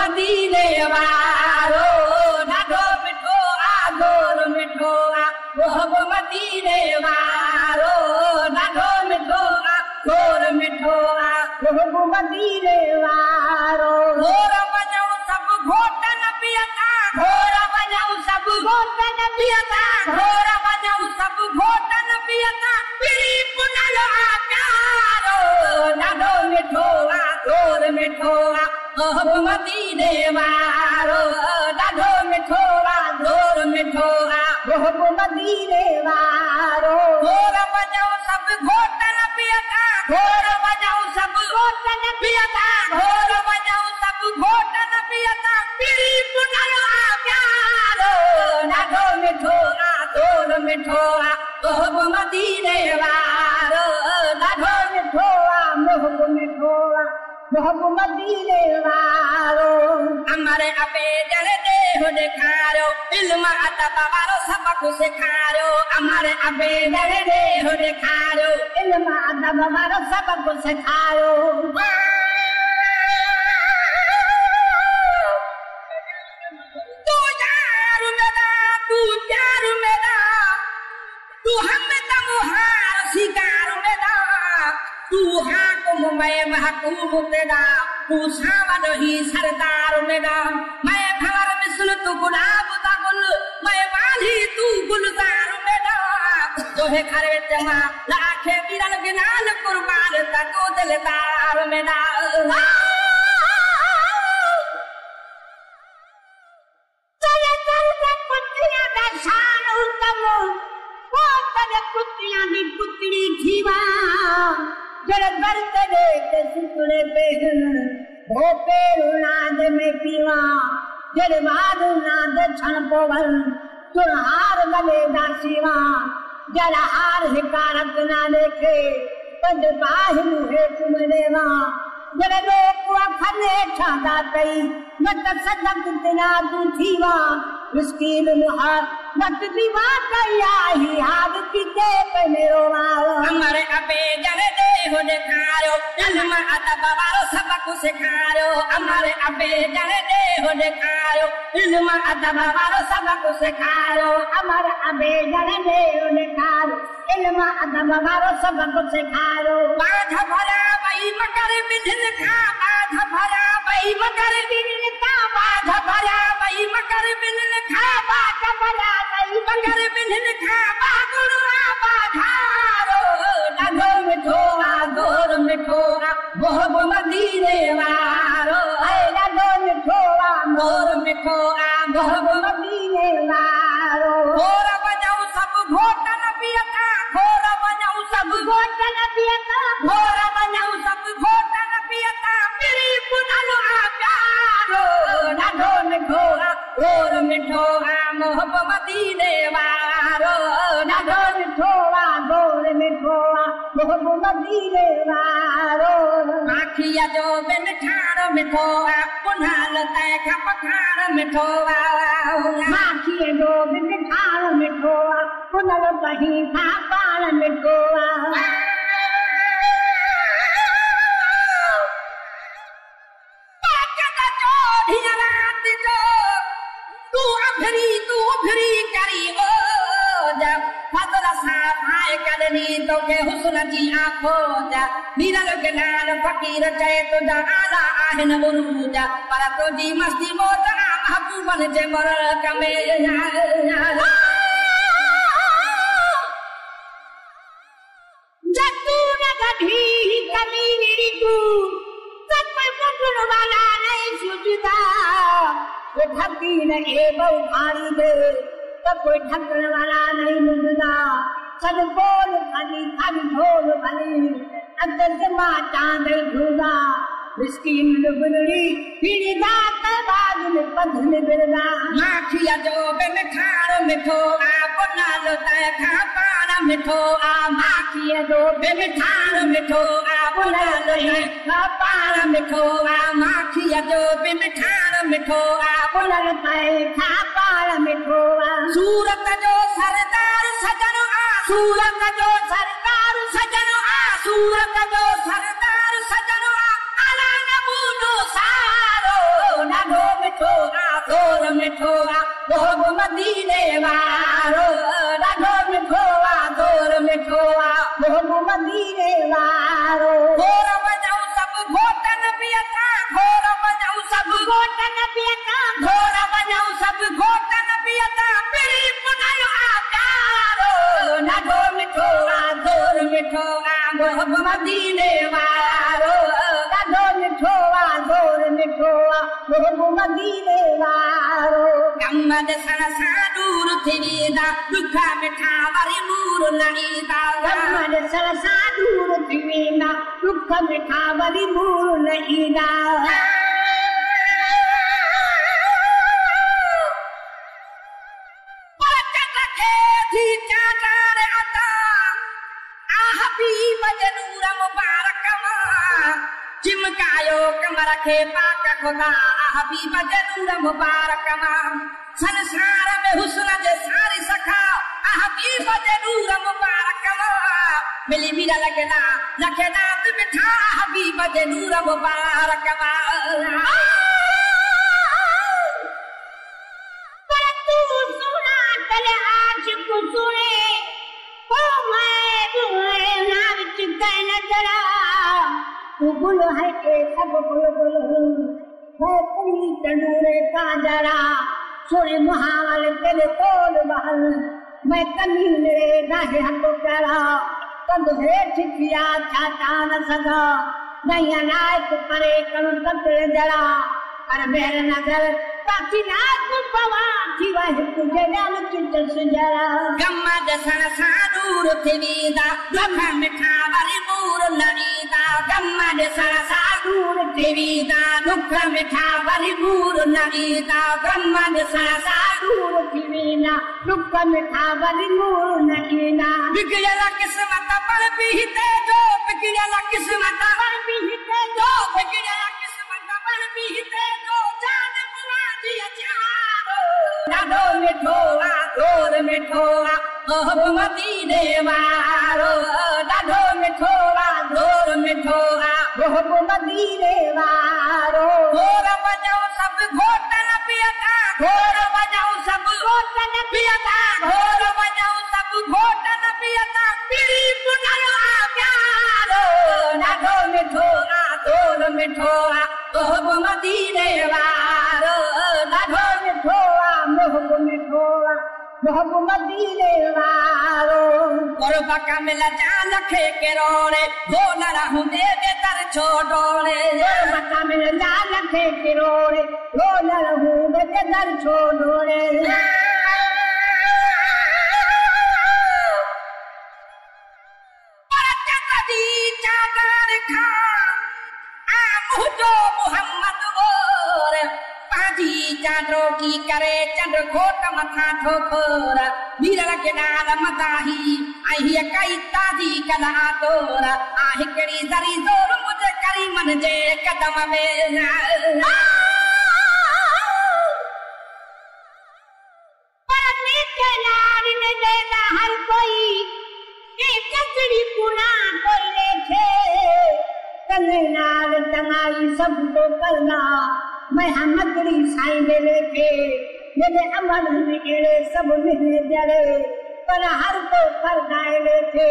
मदीने वारो ॾाढो मिठो आ गोर मिठो आ मोहब मदीने वारो ॾाढो मिठो आ गोर मिठो आ मोहब मदीने वारो गोर वञूं सभु घोटन पियता घोर वञूं सभु घोटन पियता घोर वञूं सभु घोटन पियता पिड़ी पुनल आ प्यारो ॾाढो मिठो आ गोर मिठो आ मोहब मदीने वारो ॾाढो मिठो आ गोर मिठो आ मोहब मदीने वारो घोर वञूं सभु घोटन पियता घोर वञूं सभु घोटन पियता घोर वञूं सभु घोटन पियता पिड़ी पुनल आ प्यारो ॾाढो मिठो आ गोर मिठो आ मोहब मदीने वारो ॾाढो मिठो आ मोहब मिठो आ मोहब मदीने वारो अमर अबे जड़ देह ॾेखारियो इल्म अदब वारो सबक सेखारियो अमर अबे जड़ देह ॾेखारियो इल्म अदब वारो सबक सेखारियो तू यार मेरा तू हम तमुहार शिकार मेरा तू हाकुम मैं महकूम तेरा तू सावन ही सरदार मेरा मैं भंवर मिसल तू गुलाब दा गुल मैं वाली तू गुलजार मेरा तोहे खरे जमा लाखे बिरल गिनाल कुर्बान ता तो दिलदार मेरा चले चल के कुतिया दा शान उत्तम वो तने कुतिया दी पुतली जीवा जड़ दर्द दे के सुतले पेहन वो पेरू नाद में पीवा जड़ वाद नाद छण पोवन तुहार गले दासीवा जड़ हार हिकारत ना देखे पद बाहिर है तुमनेवा जड़ लोक अखने छादा कई मत सदक तिना तू थीवा मिस्कीन मुहार मत दीवा कया ही हाद पीते पे मेरो वावा हमारे अबे जड़ देह ॾेखारियो इल्म अदब वारो सबक सेखारियो हमारे अबे जड़ देह ॾेखारियो इल्म अदब वारो सबक सेखारियो हमारे अबे जड़ देह ॾेखारियो इल्म अदब वारो सबक सेखारियो बाध भरा वही मकर बिजन खा बाध भरा वही मकर बिजन खा बाध भरा वही मकर बिजन खा बाध भरा वही मकर बिजन खा बागुड़ा बाधारो ॾाढो मिठो आ गोर मिठो आ मोहब मदीने वारो ॾाढो मिठो आ गोर मिठो आ मोहब मदीने वारो घोर वञूं सभु घोटन पियता घोर वञूं सभु घोटन पियता घोर वञूं सभु घोटन पियता पिड़ी पुनल आ प्यारो ॾाढो मिठो आ गोर मिठो आ मोहब मदीने वारो ॾाढो मिठो आ गोर मिठो आ मोहब मदीने वारो आखिया जो बिन ठार मिठो आ पुनाल तै खा पखार मिठो आ आखिया जो बिन ठार मिठो आ पुनाल तही खा पार मिठो आ तो के हुस्न जी आंखों जा मीरल के नाल फकीर चए तो जा आला आहन उरूजा पर तो जी मस्ती मोजा महबूबन जे मरल कमे जतू न गधी कमीनी तू सब पकड़ वाला नहीं सुझदा वो ढकी न ए बहु भारी दे सब कोई ढकन वाला नहीं मुझदा सब बोल खाली खाली ढोल भली अंदर से माता गई धूगा मिस्कीन लुबनड़ी पीड़ी दात बाज में पधन बिरला माखिया जो बे मिठारो मिठो आ पुना लोता खा पाना मिठो आ माखिया जो बे मिठारो मिठो आ पुना लोता खा पाना मिठो आ माखिया जो बे मिठारो मिठो आ पुना लोता खा पाना मिठो आ सूरत जो सरदार सजनो सूरत जो सरदार सजनो सूरत जो सरदार सजनो आला नमूनो सारो ॾाढो मिठो आ जोर मिठो आ मोहब मदीने वारो ॾाढो मिठो आ जोर मिठो आ मोहब मदीने वारो घोर वॼाऊं सभु घोटन पियता घोर वॼाऊं सभु घोटन पियता घोर वॼाऊं सभु घोटन पियता पिड़ी पुनायो आ प्यारो ॾाढो मिठो आ जोर मिठो आ मोहब मदीने वारो ॾाढो मिठो आ जोर मिठो आ मोहब मदीने वारो कम ॾिसण सां दूर थी वेंदा दुख मिठा वरी नूर न ईंदा कम ॾिसण सां दूर थी वेंदा दुख मिठा वरी नूर न ईंदा चिमकायो कमर खे पाक खुदा हबीब जे नूर मुबारक मां संसार में हुस्न जे सारी सखा हबीब जे नूर मुबारक मां मिली मिला लगना लखना मिठा हबीब जे नूर मुबारक मां पर तू सुना तले आज को सुने ओ मैं ना विच नजरा तू गुल है के सब बुलबुल है तेरी तनूरे का जरा सोने मुहावल तेरे तोल बहल मैं कमी मेरे गाहे हको करा तब हेठ किया छाता न सगा नहीं अनायत परे कम तत्रे जरा पर मेरे नगर काची नाक पवा थी वह तुझे डाल चित सुजरा गम्मा दसन सा दूर थी वीदा दुख मिठा वरी नूर नवीदा गम्मा दसन सा दूर थी वीदा दुख मिठा वरी नूर नवीदा गम्मा दसन सा दूर थी वीदा दुख मिठा वरी नूर नवीदा बिगड़ला किस्मत पर भी ते जो बिगड़ला किस्मत पर भी ते जो बिगड़ला किस्मत पर भी ते जो जान मुरादी चारो ॾाढो मिठो आ जोर मिठो आ मोहब मदीने वारो ॾाढो मिठो आ जोर मिठो आ मोहब मदीने वारो घोर वॼाऊं सभु घोटन पियता घोर वॼाऊं सभु घोटन पियता घोर वॼाऊं सभु घोटन पियता पिड़ी पुनायो आ प्यारो ॾाढो मिठो आ जोर मिठो आ मोहब मदीने वारो ॾाढो मिठो आ मोहब मिठो आ मोहब मदीने वारो कुर्ब कमल जान खे किरोड़े गोलड़ हूंदे बेतर छो डोड़े कुर्ब कमल जान खे किरोड़े गोलड़ हूंदे बेतर छो डोड़े मोहम्मद और पाजी चांदो की करे चंद्र घोट मथा ठोकर वीरल के नाल मताही आई कई ताजी कला तोर आ हिकड़ी जरी जोर मुझे करी मन जे कदम में पानी के नाल ने देना हर कोई के कचड़ी पुना कोई लेखे नाल तंगाई सब को करना मैं हमकड़ी साईं मेरे के मेरे अमल में एड़े सब मिले जड़े पर हर को कर दायले थे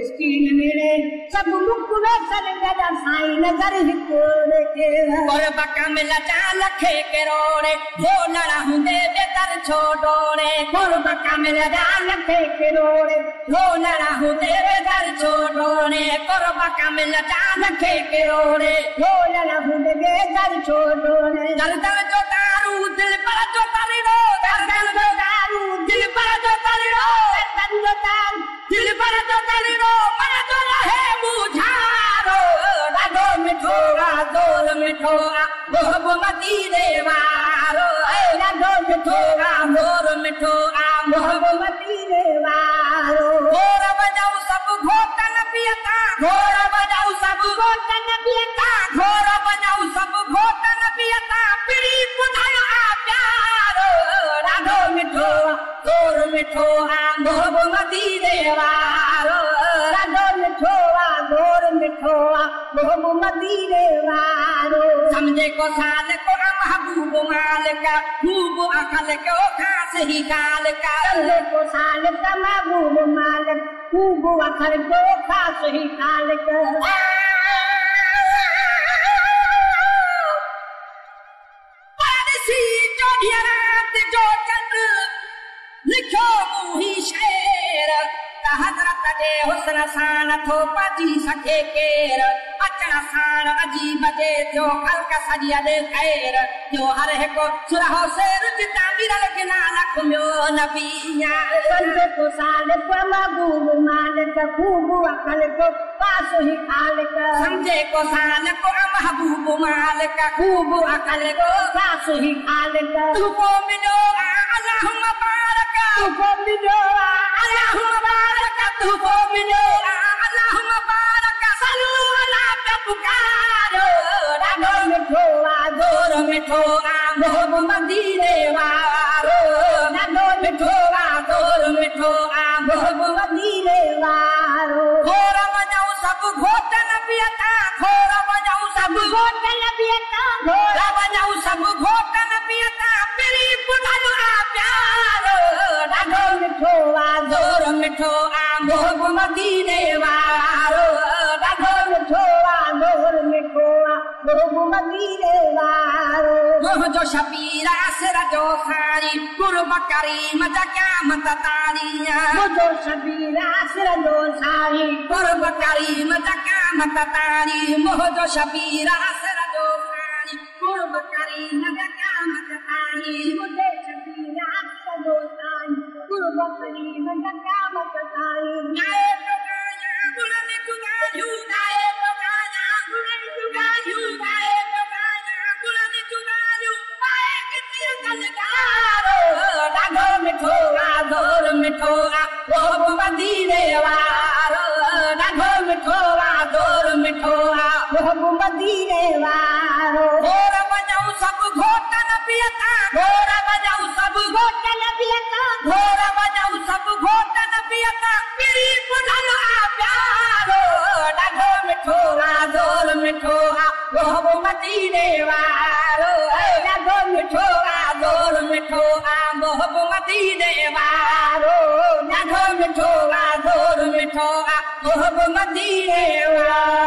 इसकी मेरे सब मुख में सर गदा साईं नजर हिको के और बका में लचा लखे के रोड़े गोलड़ा हुंदे बेतर छोड़ोड़े और बका में लचा लखे के रोड़े गोलड़ा हुंदे बेतर छोड़ोड़े और बका में लचा लखे के रोड़े गोलड़ा हुंदे बेतर छोड़ोड़े दल दल जो तारू दिल पर जो तारीरो दल दल जो तारू दिल पर जो तारीरो दल जो तारू दिल पर जो तारीरो मन जो रहे बुझारो ॾाढो मिठो आ जोर मिठो आ मोहब मदीने वारो ॾाढो मिठो आ जोर मिठो आ मोहब मदीने वारो घोर वॼाऊं सभु घोटन पियता घोर वॼाऊं सभु घोटन पियता घोर वॼाऊं सभु घोटन पियता पिड़ी पुनायो आ प्यारो ॾाढो मिठो आ जोर मिठो आ मोहब मदीने वारो ॾाढो मिठो आ जोर मिठो आ महबूब मदीने वारो समझे को साल को महबूब मालिक खूब अकल को खास ही गाल का समझे को साल का महबूब मालिक खूब अकल को खास ही गाल का पारसी जो ढियरात जो चंद लिखो मुही शेर हजरत जे हुस्न सां नथो पची सघे केर अचण साण अजीब जे थियो ख़ल्क़ सॼी अॾ ख़ैर जो हर हिकु सुरहो शेर जितां विरल गिना लख मियो नबी समझे को साल को महबूब मालिक खूब अकल को पास ही खालिक समझे को साल को महबूब मालिक खूब अकल को पास ही खालिक तू को मिलो अल्लाह मुबारक तू को मिलो अल्लाह मुबारक तू को मिलो अल्लाह मुबारक सल्लू अला पे पुकारो ॾाढो मिठो जोर मिठो महबूब मदीने वारो ॾाढो मिठो जोर मिठो महबूब मदीने वारो खोर वञूं सभु घोटन पियता खोर वञूं सभु घोटन पियता खोर वञूं सभु घोटन पियता पिरी ॿुधल प्यारो ॾाढो मिठो जोर मिठो महबूब मदीने वारो ॾाढो मिठो जोर मिठो महबूब मदीने वारो मुंहिंजो शबीर सिर जो सारी कुर्ब करीम जा क़यामत तारी मुंहिंजो शबीर सिर जो सारी कुर्ब करीम जा क़यामत तारी मुंहिंजो शबीर सिर जो सारी कुर्ब करीम जा क़यामत तारी मुंहिंजे शबीर सिर जो सारी कुर्ब करीम जा क़यामत तारी गाए तो गाया गुलनि जुगायूं गाए तो गाया गुलनि जुगायूं गाए तो गाया गुलनि जुगायूं पाए किथे कलकारो ॾाढो मिठो जोर मिठो महबूब मदीने वारो ॾाढो मिठो जोर मिठो महबूब मदीने वारो घोर वञूं सभु घोटन पियता घोर वञूं सभु घोटन पियता घोर वञूं सभु घोटन पियता पिरी ॿुधल प्यारो ॾाढो मिठो जोर मिठो महबूब मदीने वारो ॾाढो मिठो जोर मिठो महबूब मदीने वारो ॾाढो मिठो जोर मिठो महबूब मदीने वारो